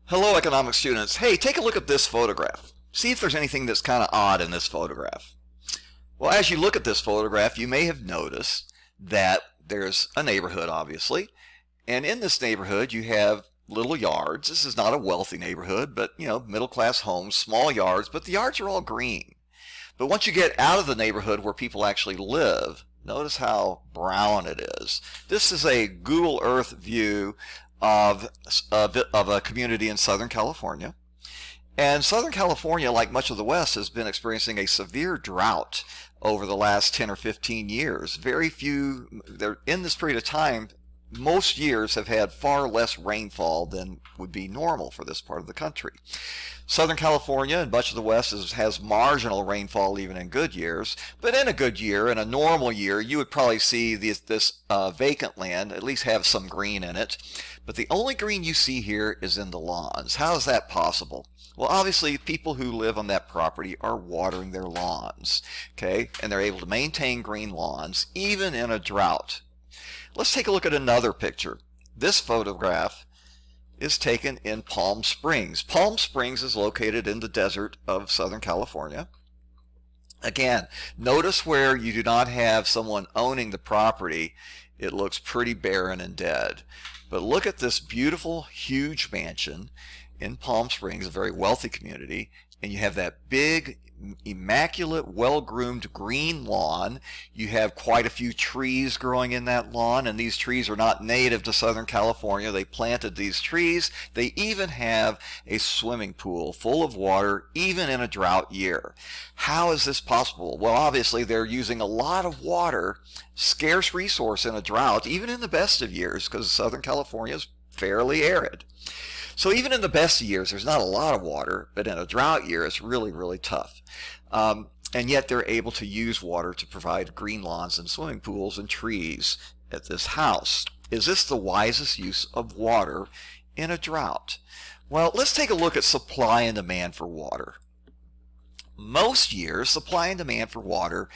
Hello, economics students. Hey, take a look at this photograph. See if there's anything that's kind of odd in this photograph. Well, as you look at this photograph, you may have noticed that there's a neighborhood, obviously, and in this neighborhood you have little yards. This is not a wealthy neighborhood, but middle-class homes, small yards, but the yards are all green. But once you get out of the neighborhood where people actually live, notice how brown it is. This is a Google Earth view of a community in Southern California. And Southern California, like much of the West, has been experiencing a severe drought over the last 10 or 15 years. Very few, in this period of time, most years have had far less rainfall than would be normal for this part of the country. Southern California and much of the West has marginal rainfall even in good years, but in a good year, in a normal year, you would probably see this vacant land at least have some green in it. But the only green you see here is in the lawns. How is that possible? Well, obviously, people who live on that property are watering their lawns, okay? And they're able to maintain green lawns even in a drought. Let's take a look at another picture. This photograph is taken in Palm Springs. Palm Springs is located in the desert of Southern California. Again, notice where you do not have someone owning the property. It looks pretty barren and dead. But look at this beautiful, huge mansion in Palm Springs, a very wealthy community, and you have that big, immaculate, well-groomed green lawn. You have quite a few trees growing in that lawn, and these trees are not native to Southern California. They planted these trees. They even have a swimming pool full of water, even in a drought year. How is this possible? Well, obviously, they're using a lot of water, scarce resource in a drought, even in the best of years, because Southern California is fairly arid. So even in the best of years, there's not a lot of water, but in a drought year, it's really, really tough. And yet they're able to use water to provide green lawns and swimming pools and trees at this house. Is this the wisest use of water in a drought? Well, let's take a look at supply and demand for water. Most years, supply and demand for water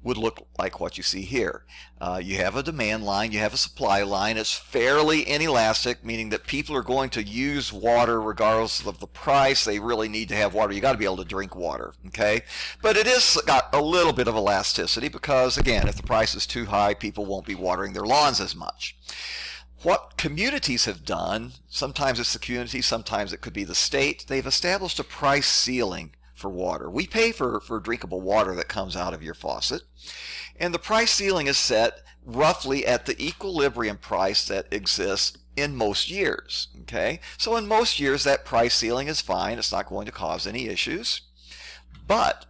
would look like what you see here. You have a demand line, you have a supply line. It's fairly inelastic, meaning that people are going to use water regardless of the price. They really need to have water. You got to be able to drink water, okay? But it is got a little bit of elasticity because, again, if the price is too high, people won't be watering their lawns as much. What communities have done, sometimes it's the community, sometimes it could be the state, they've established a price ceiling for water. We pay for drinkable water that comes out of your faucet, and the price ceiling is set roughly at the equilibrium price that exists in most years. Okay, so in most years that price ceiling is fine. It's not going to cause any issues. But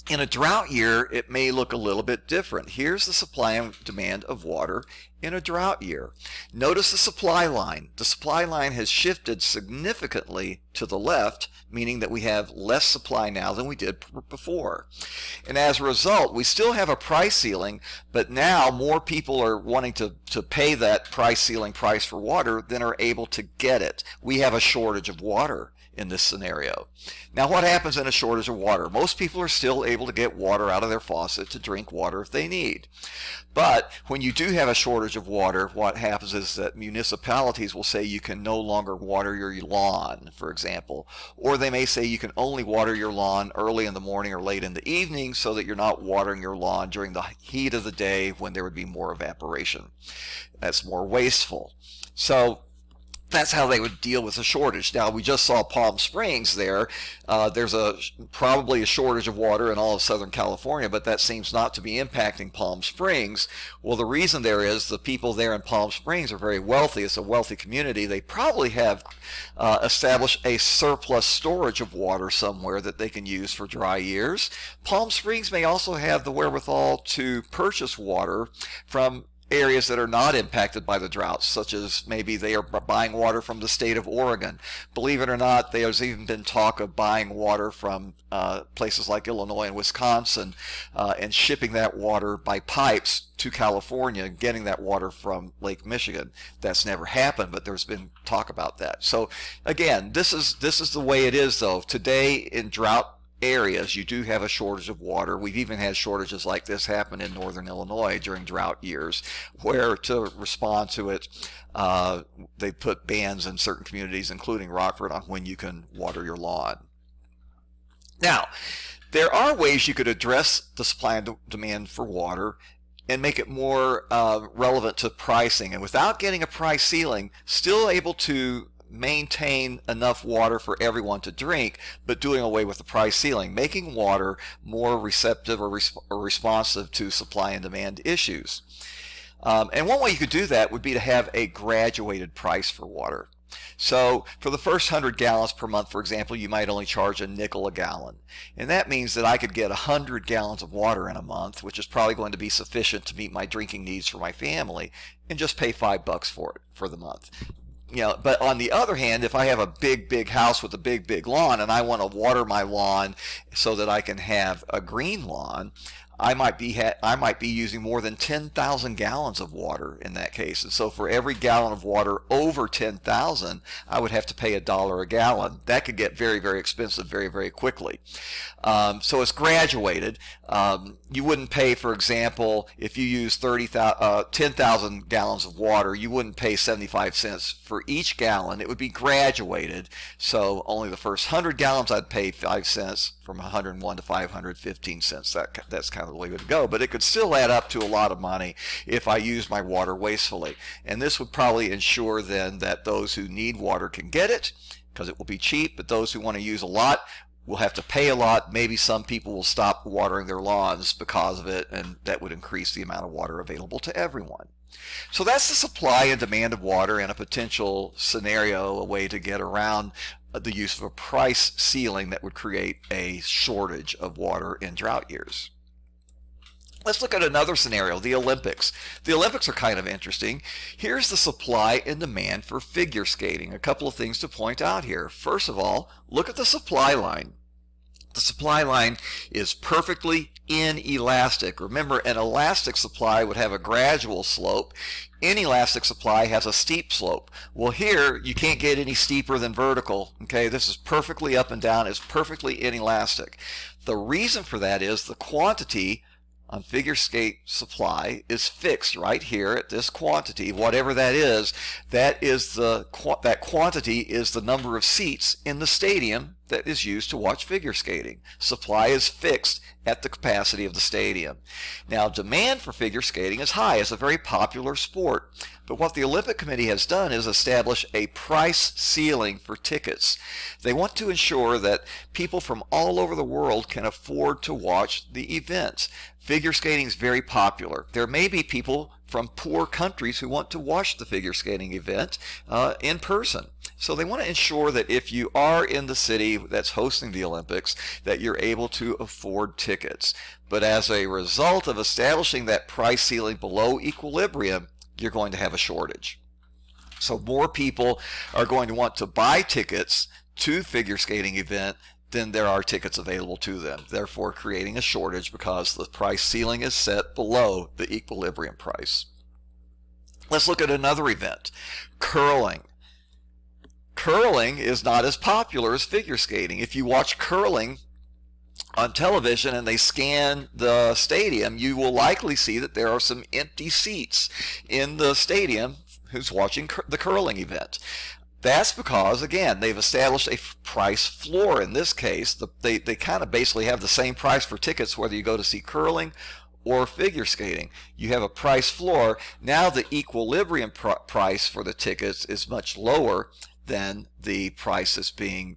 in a drought year, it may look a little bit different. Here's the supply and demand of water in a drought year. Notice the supply line. The supply line has shifted significantly to the left, meaning that we have less supply now than we did before. And as a result, we still have a price ceiling, but now more people are wanting to pay that price ceiling price for water than are able to get it. We have a shortage of water in this scenario. Now, what happens in a shortage of water? Most people are still able to get water out of their faucet to drink water if they need. But when you do have a shortage of water, what happens is that municipalities will say you can no longer water your lawn, for example, or they may say you can only water your lawn early in the morning or late in the evening so that you're not watering your lawn during the heat of the day when there would be more evaporation. That's more wasteful. So that's how they would deal with a shortage. Now, we just saw Palm Springs there. There's probably a shortage of water in all of Southern California, but that seems not to be impacting Palm Springs. Well, the reason there is the people there in Palm Springs are very wealthy. It's a wealthy community. They probably have established a surplus storage of water somewhere that they can use for dry years. Palm Springs may also have the wherewithal to purchase water from areas that are not impacted by the droughts, such as maybe they are buying water from the state of Oregon. Believe it or not, there's even been talk of buying water from places like Illinois and Wisconsin and shipping that water by pipes to California, getting that water from Lake Michigan. That's never happened, but there's been talk about that. So again, this is the way it is, though. Today in drought areas, you do have a shortage of water. We've even had shortages like this happen in northern Illinois during drought years, where to respond to it, they put bans in certain communities, including Rockford, on when you can water your lawn. Now, there are ways you could address the supply and demand for water and make it more relevant to pricing, and without getting a price ceiling, still able to maintain enough water for everyone to drink, but doing away with the price ceiling, making water more receptive or responsive to supply and demand issues. And one way you could do that would be to have a graduated price for water. So for the first 100 gallons per month, for example, you might only charge a nickel a gallon. And that means that I could get 100 gallons of water in a month, which is probably going to be sufficient to meet my drinking needs for my family, and just pay $5 for it for the month. But on the other hand, if I have a big house with a big lawn and I want to water my lawn so that I can have a green lawn, I might be using more than 10,000 gallons of water in that case. And so for every gallon of water over 10,000, I would have to pay $1 a gallon. That could get very expensive very quickly. So it's graduated. You wouldn't pay, for example, if you use 10,000 gallons of water, you wouldn't pay 75 cents for each gallon. It would be graduated. So only the first 100 gallons I'd pay 5 cents, from 101 to 515 cents. That's kind of the way to go. But it could still add up to a lot of money if I use my water wastefully. And this would probably ensure then that those who need water can get it, because it will be cheap, but those who want to use a lot will have to pay a lot. Maybe some people will stop watering their lawns because of it, and that would increase the amount of water available to everyone. So that's the supply and demand of water in a potential scenario, a way to get around the use of a price ceiling that would create a shortage of water in drought years. Let's look at another scenario, the Olympics. The Olympics are kind of interesting. Here's the supply and demand for figure skating. A couple of things to point out here. First of all, look at the supply line. The supply line is perfectly inelastic. Remember, an elastic supply would have a gradual slope. Inelastic supply has a steep slope. Well, here you can't get any steeper than vertical. Okay, this is perfectly up and down. It's perfectly inelastic. The reason for that is the quantity on figure skate supply is fixed right here at this quantity, whatever that is. That quantity is the number of seats in the stadium that is used to watch figure skating. Supply is fixed at the capacity of the stadium. Now, demand for figure skating is high. It's a very popular sport. But what the Olympic Committee has done is establish a price ceiling for tickets. They want to ensure that people from all over the world can afford to watch the events. Figure skating is very popular. There may be people from poor countries who want to watch the figure skating event in person. So they want to ensure that if you are in the city that's hosting the Olympics, that you're able to afford tickets. But as a result of establishing that price ceiling below equilibrium, you're going to have a shortage. So more people are going to want to buy tickets to figure skating event than there are tickets available to them, therefore creating a shortage because the price ceiling is set below the equilibrium price. Let's look at another event, curling. Curling is not as popular as figure skating. If you watch curling on television and they scan the stadium, you will likely see that there are some empty seats in the stadium who's watching the curling event. That's because, again, they've established a price floor. In this case, they kind of basically have the same price for tickets whether you go to see curling or figure skating. You have a price floor. Now the equilibrium price for the tickets is much lower than the price that's being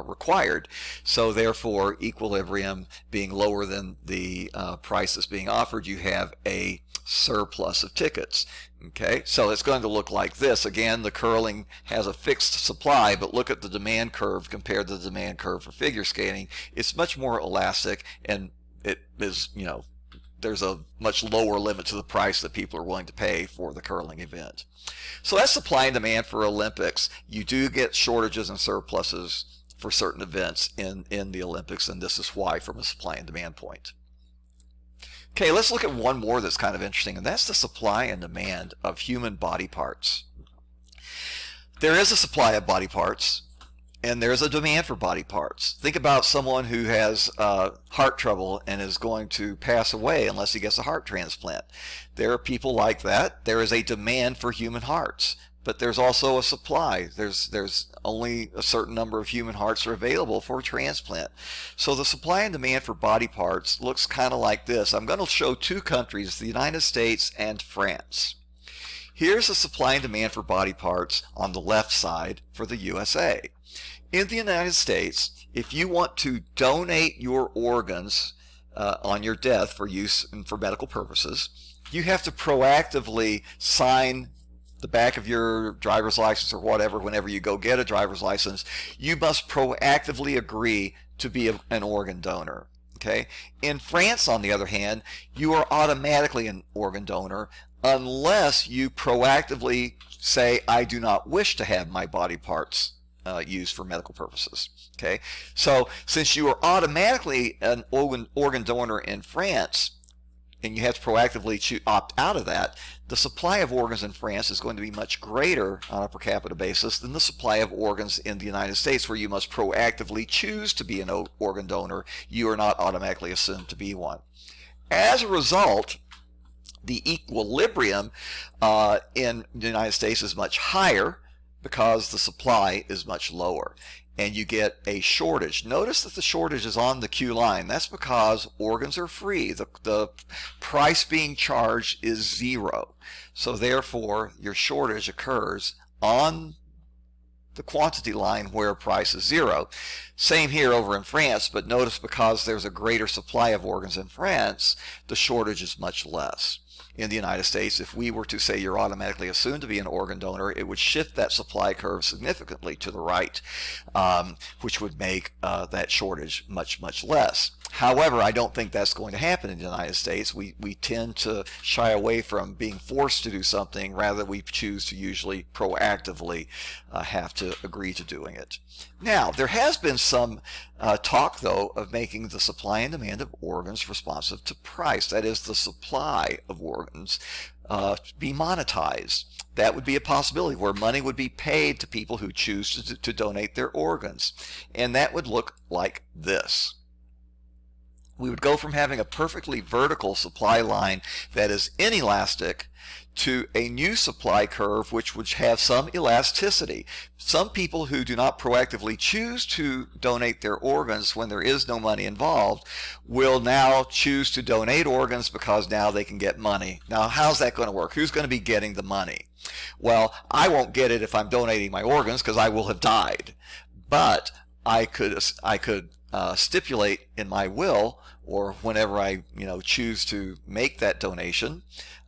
required. So therefore, equilibrium being lower than the price that's being offered, you have a surplus of tickets. Okay, so it's going to look like this. Again, the curling has a fixed supply, but look at the demand curve compared to the demand curve for figure skating. It's much more elastic, and it is, there's a much lower limit to the price that people are willing to pay for the curling event. So that's supply and demand for Olympics. You do get shortages and surpluses for certain events in the Olympics, and this is why from a supply and demand point. Okay, let's look at one more that's kind of interesting, and that's the supply and demand of human body parts. There is a supply of body parts, and there's a demand for body parts. Think about someone who has heart trouble and is going to pass away unless he gets a heart transplant. There are people like that. There is a demand for human hearts, but there's also a supply. There's only a certain number of human hearts are available for transplant. So the supply and demand for body parts looks kind of like this. I'm going to show two countries, the United States and France. Here's the supply and demand for body parts on the left side for the USA. In the United States, if you want to donate your organs on your death for use and for medical purposes, you have to proactively sign the back of your driver's license or whatever. Whenever you go get a driver's license, you must proactively agree to be an organ donor. Okay? In France, on the other hand, you are automatically an organ donor unless you proactively say, I do not wish to have my body parts used for medical purposes. Okay, so since you are automatically an organ donor in France, and you have to proactively opt out of that, the supply of organs in France is going to be much greater on a per capita basis than the supply of organs in the United States, where you must proactively choose to be an organ donor. You are not automatically assumed to be one. As a result, the equilibrium in the United States is much higher because the supply is much lower, and you get a shortage. Notice that the shortage is on the Q line. That's because organs are free. The price being charged is zero. So therefore, your shortage occurs on the quantity line where price is zero. Same here over in France, but notice because there's a greater supply of organs in France, the shortage is much less. In the United States, if we were to say you're automatically assumed to be an organ donor, it would shift that supply curve significantly to the right, which would make that shortage much, much less. However, I don't think that's going to happen in the United States. We tend to shy away from being forced to do something. Rather, we choose to usually proactively have to agree to doing it. Now, there has been some talk, though, of making the supply and demand of organs responsive to price. That is, the supply of organs be monetized. That would be a possibility where money would be paid to people who choose to donate their organs. And that would look like this. We would go from having a perfectly vertical supply line that is inelastic to a new supply curve which would have some elasticity. Some people who do not proactively choose to donate their organs when there is no money involved will now choose to donate organs because now they can get money. Now, how's that going to work? Who's going to be getting the money? Well, I won't get it if I'm donating my organs because I will have died. But I could stipulate in my will, or whenever I choose to make that donation,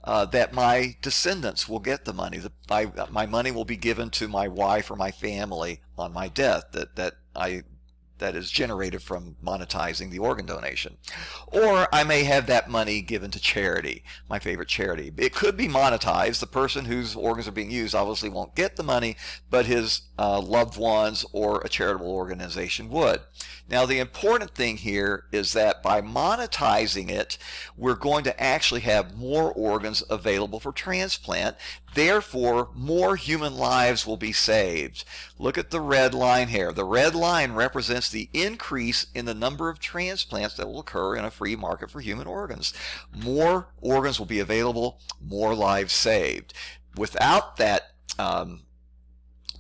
that my descendants will get the money. My money will be given to my wife or my family on my death that is generated from monetizing the organ donation. Or I may have that money given to charity, my favorite charity. It could be monetized. The person whose organs are being used obviously won't get the money, but his loved ones or a charitable organization would. Now, the important thing here is that by monetizing it, we're going to actually have more organs available for transplant. Therefore, more human lives will be saved. Look at the red line here. The red line represents the increase in the number of transplants that will occur in a free market for human organs. More organs will be available, more lives saved. Without that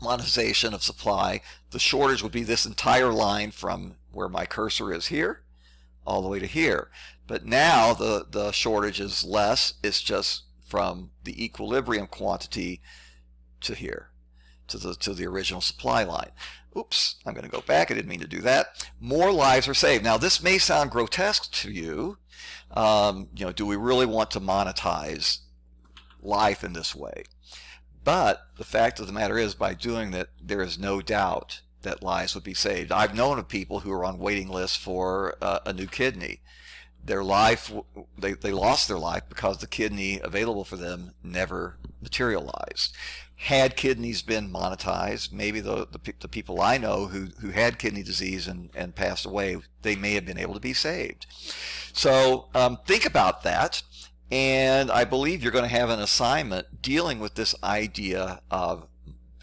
monetization of supply, the shortage would be this entire line from where my cursor is here all the way to here. But now the shortage is less. It's just from the equilibrium quantity to here, to the original supply line. Oops, I'm going to go back. I didn't mean to do that. More lives are saved. Now, this may sound grotesque to you. Do we really want to monetize life in this way? But the fact of the matter is, by doing that, there is no doubt that lives would be saved. I've known of people who are on waiting lists for a new kidney. Their life, they lost their life because the kidney available for them never materialized. Had kidneys been monetized, maybe the people I know who had kidney disease and passed away, they may have been able to be saved. So think about that. And I believe you're going to have an assignment dealing with this idea of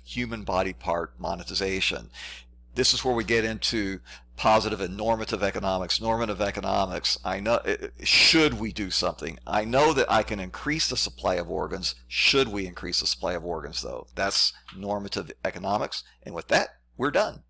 human body part monetization. This is where we get into positive and normative economics. Normative economics, I know, should we do something? I know that I can increase the supply of organs. Should we increase the supply of organs, though? That's normative economics. And with that, we're done.